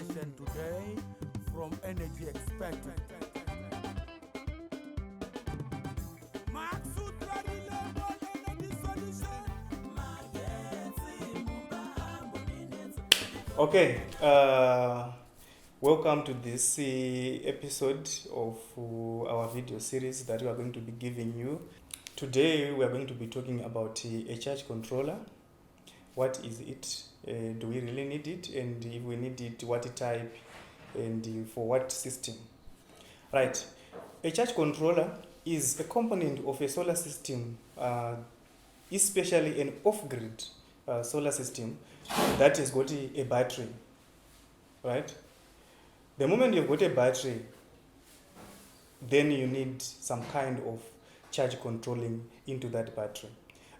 information today from Energy Expert. Okay, welcome to this episode of our video series that we are going to be giving you. Today we are going to be talking about a charge controller. What is it? Do we really need it? And if we need it, what type and for what system? Right, a charge controller is a component of a solar system, especially an off-grid solar system that has got a battery, right? The moment you've got a battery, then you need some kind of charge controlling into that battery,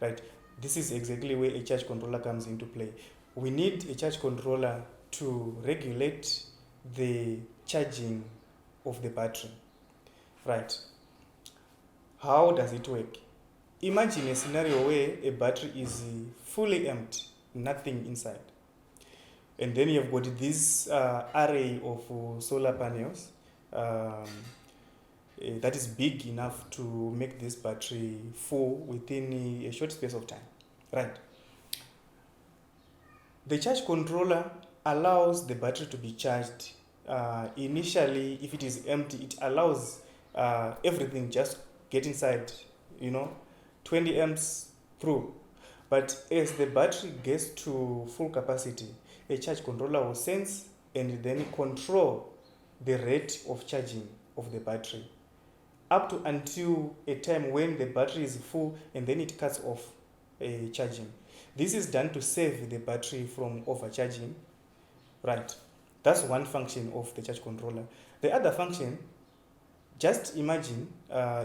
right? This is exactly where a charge controller comes into play. We need a charge controller to regulate the charging of the battery, right? How does it work? Imagine a scenario where a battery is fully empty, nothing inside. And then you've got this array of solar panels that is big enough to make this battery full within a short space of time, right? The charge controller allows the battery to be charged. Initially, if it is empty, it allows everything just get inside, 20 amps through. But as the battery gets to full capacity, a charge controller will sense and then control the rate of charging of the battery up to until a time when the battery is full, and then it cuts off charging. This is done to save the battery from overcharging, right? That's one function of the charge controller. The other function, just imagine,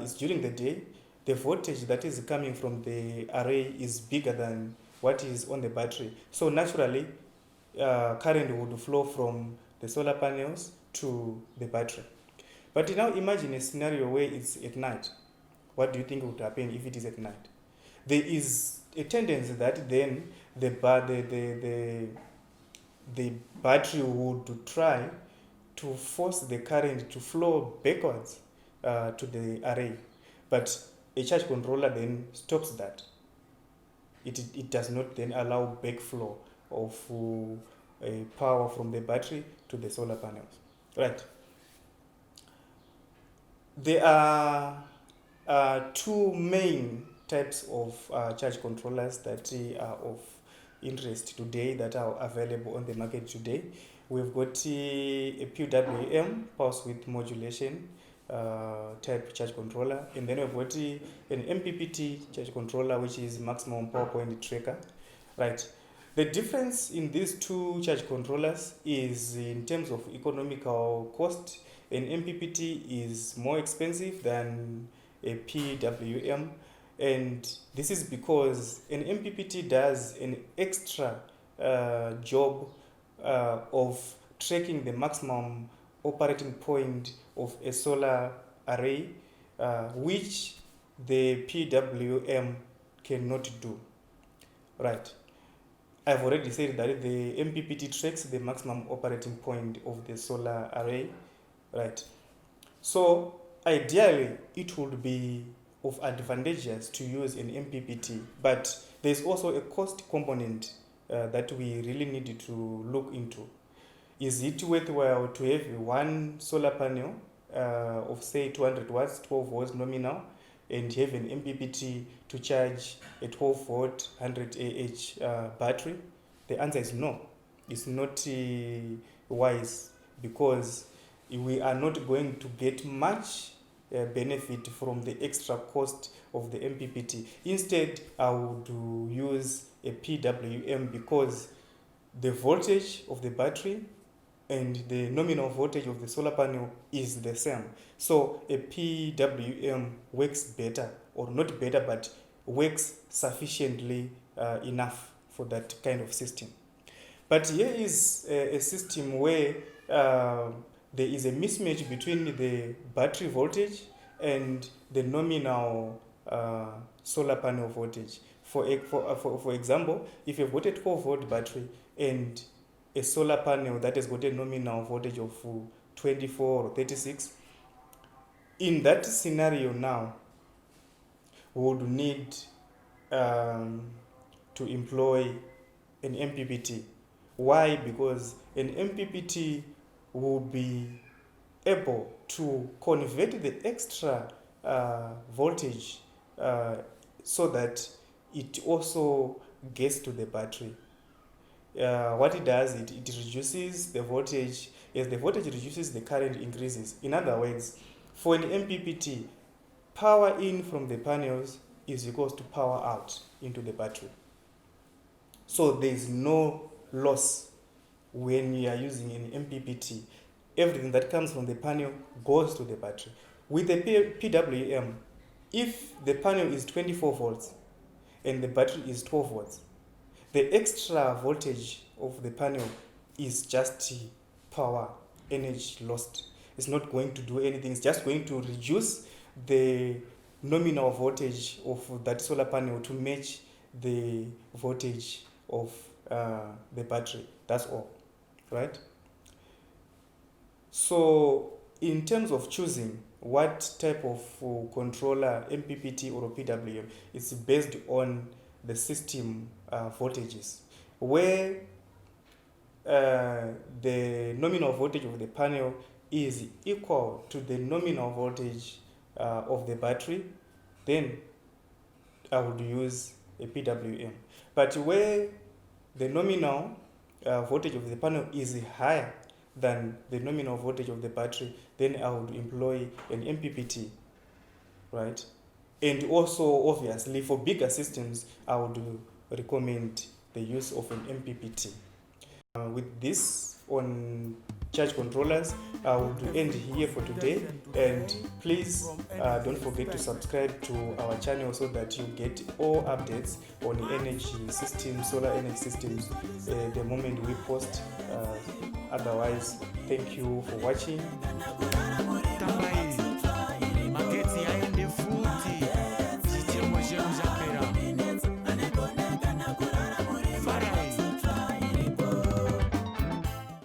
is during the day, the voltage that is coming from the array is bigger than what is on the battery. So naturally, current would flow from the solar panels to the battery. But now imagine a scenario where it's at night. What do you think would happen if it is at night? There is a tendency that then the battery would try to force the current to flow backwards to the array. But a charge controller then stops that. It does not then allow backflow of power from the battery to the solar panels, right? There are two main types of charge controllers that are of interest today, that are available on the market today. We've got a PWM, pulse width modulation type charge controller, and then we've got an MPPT charge controller, which is maximum power point tracker, right? The difference in these two charge controllers is in terms of economical cost. An MPPT is more expensive than a PWM, and this is because an MPPT does an extra job of tracking the maximum operating point of a solar array, which the PWM cannot do, right? I've already said that the MPPT tracks the maximum operating point of the solar array, right? So ideally, it would be of advantageous to use an MPPT, but there's also a cost component that we really need to look into. Is it worthwhile to have one solar panel of say 200 watts, 12 volts nominal, and have an MPPT to charge a 12 volt 100 Ah battery? The answer is no. It's not wise, because we are not going to get much benefit from the extra cost of the MPPT. Instead, I would use a PWM, because the voltage of the battery and the nominal voltage of the solar panel is the same. So a PWM works better, or not better, but works sufficiently enough for that kind of system. But here is a system where there is a mismatch between the battery voltage and the nominal solar panel voltage. For example, if you've got a 12 volt battery and a solar panel that has got a nominal voltage of 24 or 36. In that scenario now, we would need to employ an MPPT. Why? Because an MPPT will be able to convert the extra voltage so that it also gets to the battery. What it does, it reduces the voltage. As the voltage reduces, the current increases. In other words, for an MPPT, power in from the panels is equals to power out into the battery. So there is no loss when you are using an MPPT. Everything that comes from the panel goes to the battery. With the PWM, if the panel is 24 volts and the battery is 12 volts, the extra voltage of the panel is just power, energy lost. It's not going to do anything. It's just going to reduce the nominal voltage of that solar panel to match the voltage of the battery. That's all, right? So in terms of choosing what type of controller, MPPT or PWM, it's based on the system voltages, where the nominal voltage of the panel is equal to the nominal voltage of the battery, then I would use a PWM. But where the nominal voltage of the panel is higher than the nominal voltage of the battery, then I would employ an MPPT, right? And also, obviously, for bigger systems, I would recommend the use of an MPPT. With this on charge controllers, I would end here for today, and please don't forget to subscribe to our channel so that you get all updates on energy systems, solar energy systems, the moment we post. Otherwise, thank you for watching.